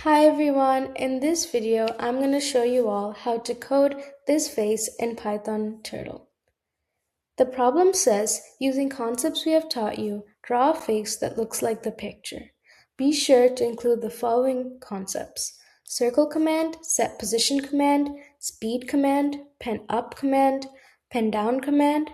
Hi everyone, in this video I'm going to show you all how to code this face in Python Turtle. The problem says, using concepts we have taught you, draw a face that looks like the picture. Be sure to include the following concepts: circle command, set position command, speed command, pen up command, pen down command,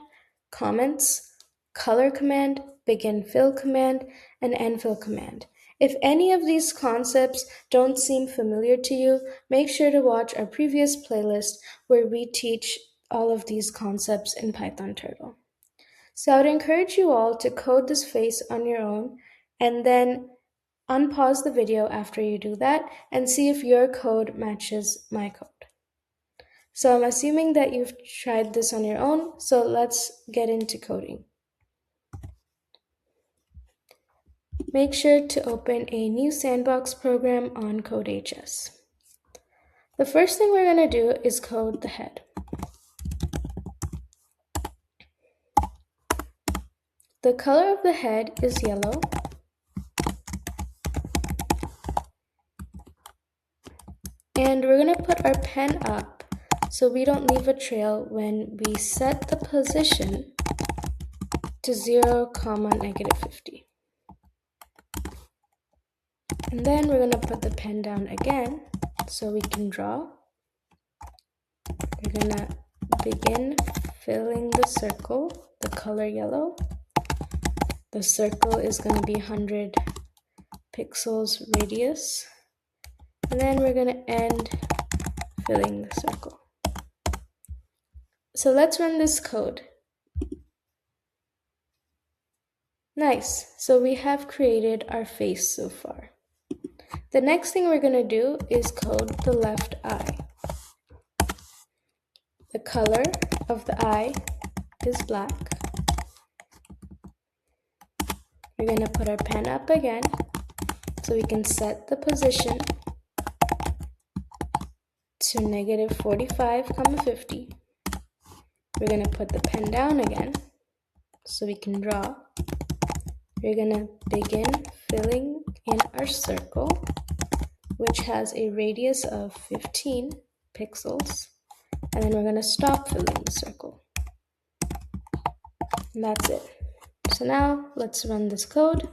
comments, color command, begin fill command, and end fill command. If any of these concepts don't seem familiar to you, make sure to watch our previous playlist where we teach all of these concepts in Python Turtle. So I would encourage you all to code this face on your own and then unpause the video after you do that and see if your code matches my code. So I'm assuming that you've tried this on your own, so let's get into coding. Make sure to open a new sandbox program on CodeHS. The first thing we're going to do is code the head. The color of the head is yellow. And we're going to put our pen up so we don't leave a trail when we set the position to 0, -50. And then we're going to put the pen down again so we can draw. We're going to begin filling the circle, the color yellow. The circle is going to be 100 pixels radius. And then we're going to end filling the circle. So let's run this code. Nice, so we have created our face so far. The next thing we're going to do is code the left eye. The color of the eye is black. We're going to put our pen up again so we can set the position to -45, 50. We're going to put the pen down again so we can draw. We're going to begin filling in our circle, which has a radius of 15 pixels. And then we're going to stop filling the circle. And that's it. So now let's run this code.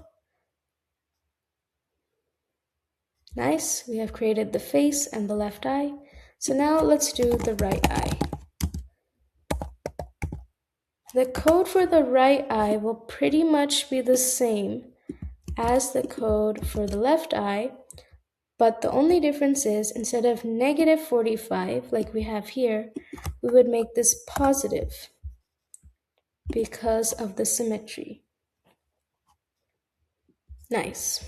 Nice, we have created the face and the left eye. So now let's do the right eye. The code for the right eye will pretty much be the same as the code for the left eye, but the only difference is instead of -45 like we have here, we would make this positive because of the symmetry. Nice.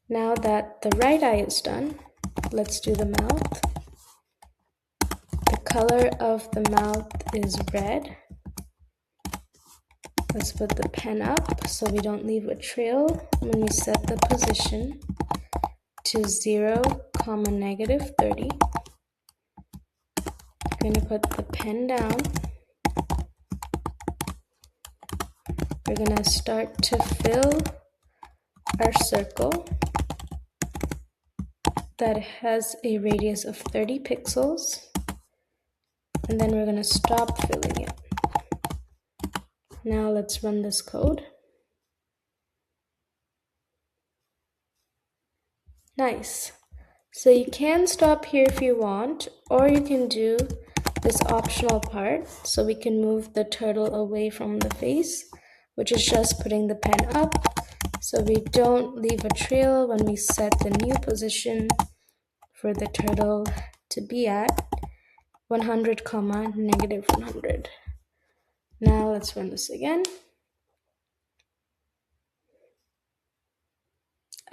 Now that the right eye is done, let's do the mouth. The color of the mouth is red. Let's put the pen up so we don't leave a trail when we set the position to 0, -30. We're going to put the pen down. We're going to start to fill our circle that has a radius of 30 pixels. And then we're going to stop filling it. Now let's run this code. Nice. So you can stop here if you want, or you can do this optional part so we can move the turtle away from the face, which is just putting the pen up so we don't leave a trail when we set the new position for the turtle to be at 100, -100. Now let's run this again.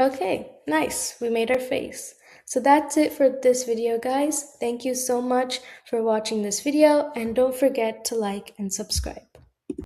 Okay, nice, we made our face. So that's it for this video, guys. Thank you so much for watching this video, and don't forget to like and subscribe.